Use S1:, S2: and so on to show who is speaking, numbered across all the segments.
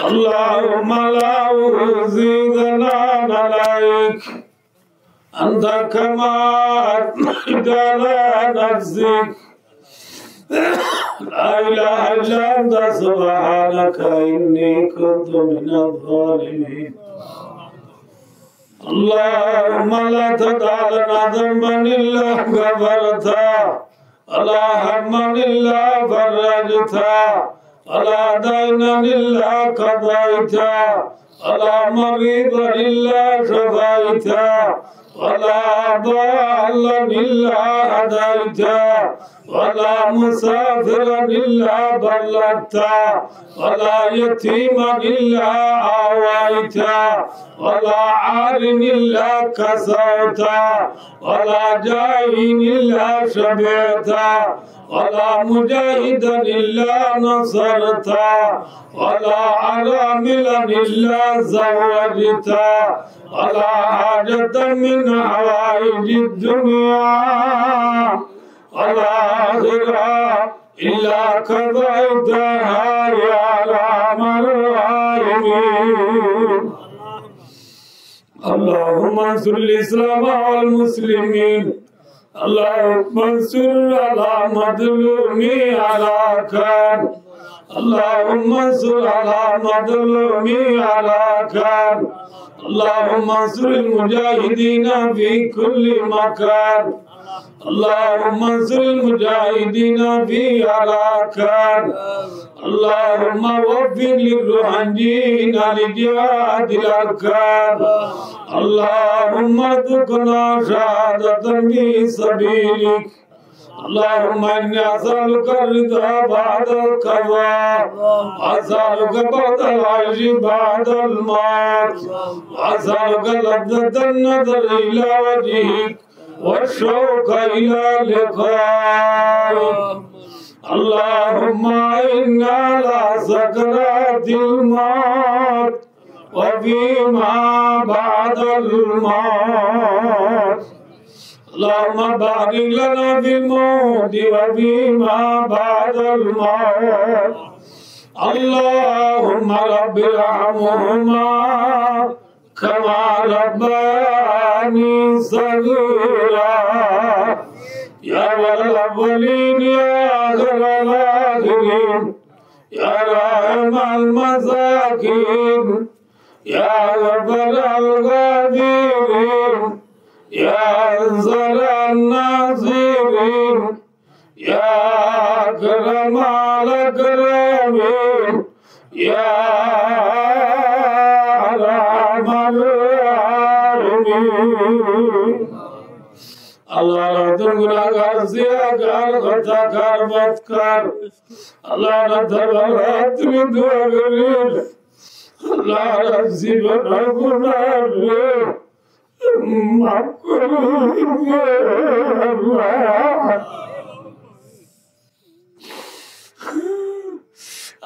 S1: اللهم لا أزيدنا عليك أنت كما أثنيت على نفسك لا إله إلا أنت سبحانك إني كنت من الظالمين اللهم لا تدع لنا ذنبا إلا غفرته ولا هما إلا فرجته ولا دينا إلا قضيته ولا مريضا إلا شفيته ولا ضالا إلا هديته ولا مسافرا إلا بلغته ولا يتيما إلا آويته ولا عار إلا كسوته ولا جاهل إلا شبعته ولا مجاهدا إلا نصرته ولا عراملا إلا زوجته ولا حاجة من حوائج الدنيا والآخرة إلا قضيتها يا أرحم الراحمين اللهم انصر الإسلام والمسلمين اللهم انصر على مظلومي على كان اللهم انصر على مظلومي على كان اللهم انصر المجاهدين في كل مكان اللهم انصر المجاهدين في أراكان اللهم وفق للروحانيين لجهاد الأركان اللهم ارزقنا شهادة في سبيلك اللهم إني أسألك الرضا بعد القضاء وأسألك بعد العيش بعد الموت وأسألك لذة النظر إلى وجهك والشوق إلى لقائك اللهم إنا على سكرات الموت وفيما بعد الموت اللهم بارك لنا في الموت وفيما بعد الموت اللهم رب ارحمهما كما ربياني صغيرا يا رب الأولين يا آخر الآخرين يا راحم المساكين يا غفر الغافرين يا أنصر الناصرين يا أكرم الأكرمين يا أرحم الراحمين Allah Radun Gunagar Ziyagar Khatakar Matkar Allah Nadarat Midwagaril Allah Razibana Gunar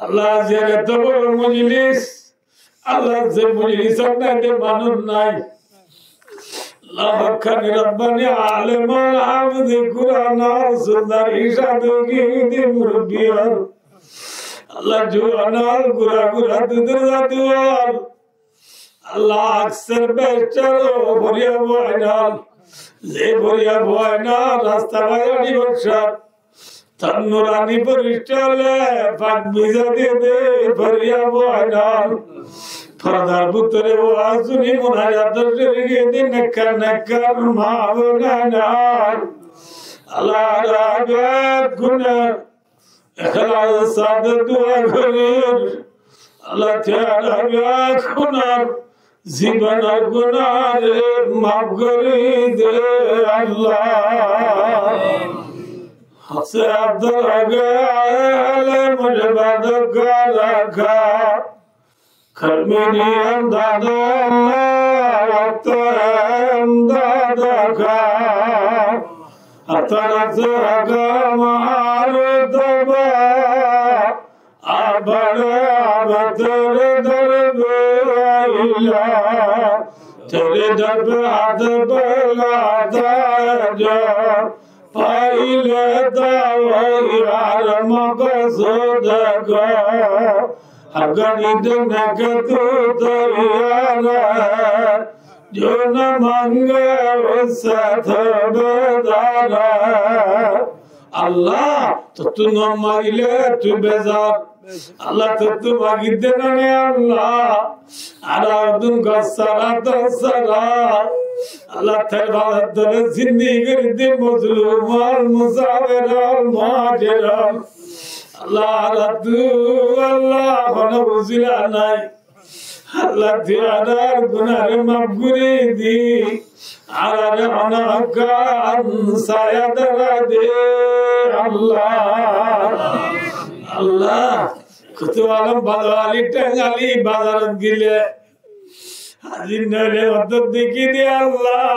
S1: Allah Ziyaratawar Mujlis Allah Zimujlis Anade Manun Nai الله كان ربنا عالم الحافظ قرآن سندر إشادوكي دي مربيار الله جوانا القرآن تدرزاتوار الله أكثر بيشترو بريا بوائنال زي بريا بوائنال راستا باياني بخشار تنوراني پرشتالة فاق بيزا دي بريا بوائنال Pardar putre wazuni munayatır şerige nekkar nekkar mağunanar Allah rahat güner ihlas sadır dua verir Allah Teala rahat güner zibana güner mağguride Allah Hase abdurraga alem mujbadaka Kalbini emdadaka Atanazaka ma'arutaba Abare abatere darbe illa Tere darbe adbe ladaja Paile dawa yaramaka sodaka अगणित नगत दरियाना जो न मांगे उससे बेदारा अल्लाह तो तू न मांगिले तू बेजार अल्लाह तो तू मांगिदे ना ने अल्लाह आराधुन का सारा दसरा अल्लाह तेरे बात तेरे जिंदगी दे मजलूम और मुसाफिर और मुहाजिर अल्लाह रद्दू अल्लाह बना उजिला नहीं अल्लाह तेरा गुनाह माफ करे दी आरे अनाकान सायदरा दे अल्लाह अल्लाह कुतवालम बादवाली टंगाली बाजारत गिले अजिन्नले वद्दत देखी दे अल्लाह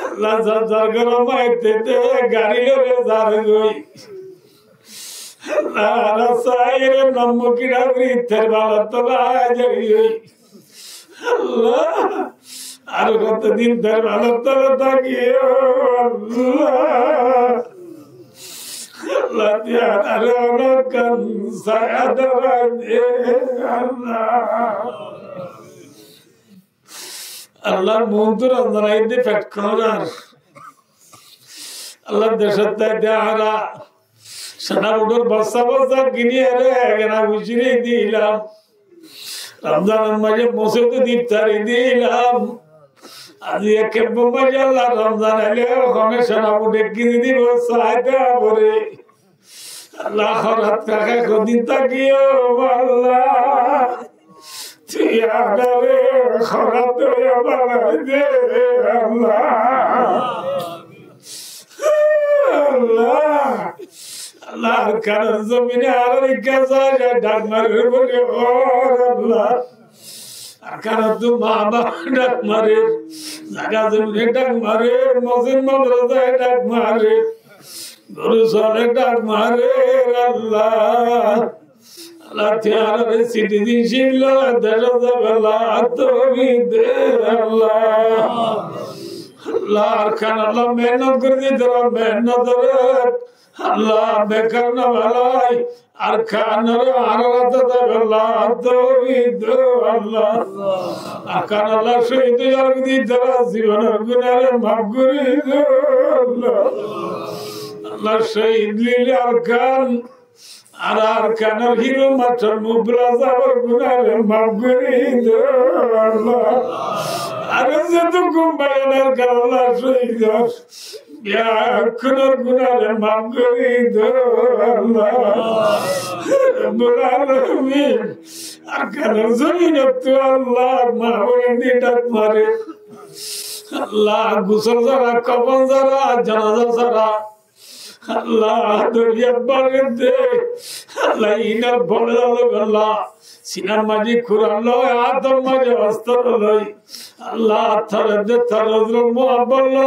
S1: अल्लाह जरगरो माइते ते गाड़ी ले जार गई अल्लाह रसायर नमुकिरा ग्री तेरवाला तला जरी गई अल्लाह आरो कत दिन तेरवाला तला ताकियो अल्लाह अल्लाह त्यारा रोनो कन सायदरा दे अल्लाह अल्लाह मुंतुर अंदराइंदे फटकोरार अल्लाह दशत्ता त्यारा सना उडर बस्सा बस्सा गिनी अरे गना उजरी दिलाम रमजान मजे मोसेत दीप्तारी दिलाम आज ये केम्बो मजे अल्लाह रमजान ले हमें सना उडे गिनी दी बस्सा आते बोरे अल्लाह खरात का खुदी तकियो अल्लाह तिया करे खरात या बना दे अल्लाह अल्लाह अल्लाह कर ज़मीन आरे कैसा डगमर बोले और अल्लाह कर तू मामा डगमर जगह ज़मीन डगमर मौसम मदरसा डगमर गुरु सोले डगमर अल्लाह अल्लाह त्यारा रे सिटी शिला दरद अल्लाह तो भी दे अल्लाह अल्लाह खान अल्लाह मेहनत कर दी तरह मेहनत अल्लाह बेकरना वालाई अरखान रे आरत अल्लाह तो भी दे अल्लाह अरखान अल्लाह शहीद जरग दी तरह जीवन गुनाह माफ कर दे अल्लाह अल्लाह शहीद लीले अरखान अरखान हीरो मटर मुबराजा और गुनाह माफ कर दे अल्लाह अरे से तो गुम्बायन कर अल्लाह शहीद या कुनर गुनाह माफ कर दे अल्लाह रब्बुल आलमीन अरखान ज़मीन तो अल्लाह मावंदी डक मारे अल्लाह गुसल जरा कफन जरा जनाजा जरा अल्लाह दुनिया बारे दे अल्लाह इनर बोले अल्लाह सिनार माजी कुरान लो आदम माजी अस्तर लो अल्लाह थरद थरद मोहब्बत लो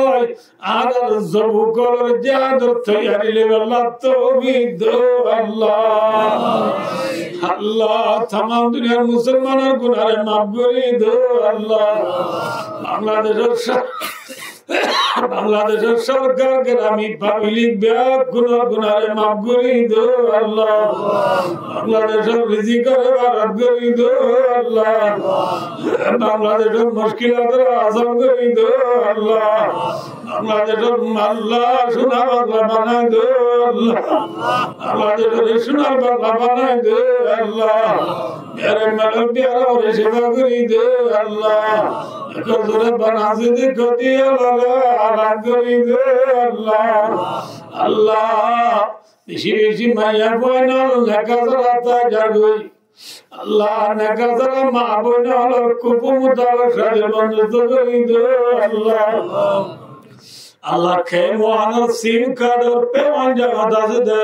S1: आदर ज़बू कलर जादर तैयारी ले अल्लाह तो भी दो अल्लाह अल्लाह तमाम दुनिया मुसलमान गुनाह माफ कर दो अल्लाह बांग्लादेश सरकार ग्रामी पब्लिक ब्याग गुनाह माफ कर दो अल्लाह बांग्लादेश रिजिक रब कर दो अल्लाह बांग्लादेश मुश्किलात आसान कर दो अल्लाह बांग्लादेश अल्लाह सुना बांग्ला बना दो अल्लाह बांग्लादेश सुना बांग्ला बना दो अल्लाह मेरे मल प्यारा और सेवा कर दो अल्लाह कजरे बना से देखो दिया अल्लाह कर दो अल्लाह अल्लाह बेशी माया बोनल नकजराता जागोई अल्लाह नकजरा मा बोनल कुपु मुदाव शादिर बंद कर दो अल्लाह अल्लाह के मोहन सिम कार्ड और पेवन जगह दास दे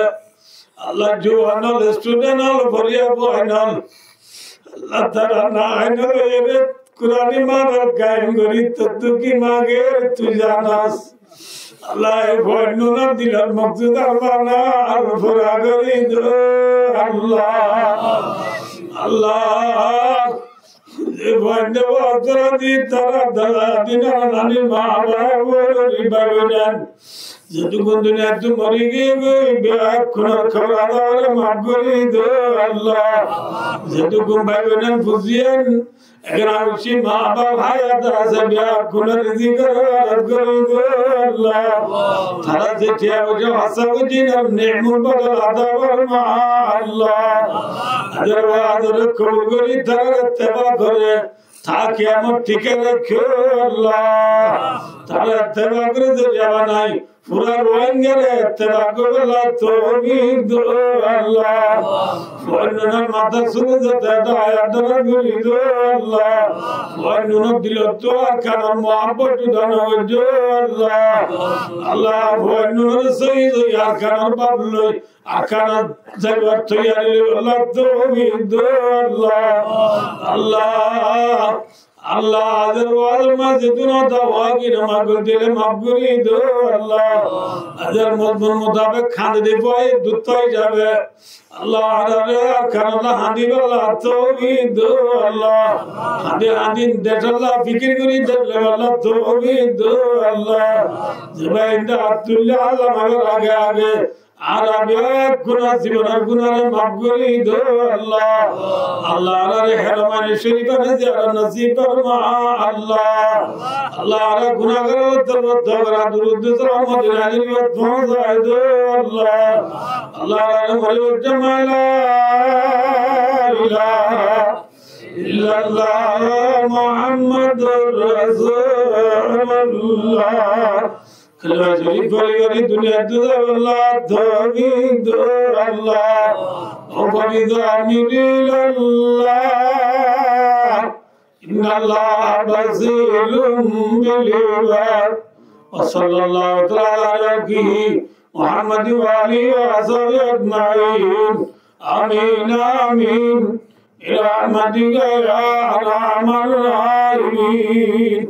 S1: अल्लाह जो अनल स्टूडेंट अल भरिया बोनल अल्लाह तारा ना अनल कुरानी मागर कायम गरी तत्व की मागे तू जानास अल्लाह भोनु ना दिलर मकसूद अरमाना अलफुरा गरी दो अल्लाह अल्लाह भोनु वातरा दी तरा दला दिना नानी मावा वो रिबाविनान যেটুকু দুনিয়া তুই মরি গিয়ে ব্যাকুণার খবর আদারে মাফ করে দে আল্লাহ যেটুকু ভাই বোনের বুঝিয়েন এগ্রামসি মা বাবা হায়াত আছে ব্যাকুণার জিকির করে দে আল্লাহ তারা যে টিয়াবো হাসাউদ্দিন আর নেমুল বদল আদা ফরমা আল্লাহ আদর কবুল করি তারা ইত্তেবা করে তাকে আমার টিকে রাখো আল্লাহ তারা ইত্তেবা করে যে যাওয়া নাই পুরা রোহিঙ্গারে ইত্তেবা করে তৌফিক দো আল্লাহ ওয়ান্নুনা মাথা শুনে যেতে দায়াদরা করি দো আল্লাহ ওয়ান্নুনা দিল তো আর কারণ মোহাব্বত দান হইজো আল্লাহ আল্লাহ ওয়ান্নুনা সহিদ আর কারণ বাবলই আকানা জায়গা তৈরি আল্লাহ তৌফিক দো আল্লাহ আল্লাহ আল্লাহ আদের ওয়াল মাজিদুনা দাওয়াগি নামাগুল দিলে মাফগুরি দো আল্লাহ আদের মতন মোতাবেক খান্দে দিবই দুতই যাবে আল্লাহ আরে কারণা হাদি বলা তৌফিক দো আল্লাহ হাদি দেশাল্লাহ ফিকির করি দেখলে আল্লাহ তৌফিক দো আল্লাহ জবাইন্দা আব্দুল্লাহ আলম আগে আগে আর আবেগ গুনাহ জীবনের গুনাহে মাফ করে দাও আল্লাহ আল্লাহ আরে হেরমানি শরীফে জিয়ারত নসিব ফরমা আল্লাহ আল্লাহ আরে গুনাহগার তওবা দুরুদ সালাম মদিনা নিয়ত পৌঁছায় দাও আল্লাহ আল্লাহ আরে মরিয়ম জামালা ইলাহা ইল্লাল্লাহ মুহাম্মাদুর রাসূলুল্লাহ كلمة شريف ولي دنيا تدور الله توحيد الله وبضامن الله إن الله بصير بالعباد وصلى الله تعالى على محمد وآله وصحبه أجمعين آمين آمين برحمتك يا أرحم الراحمين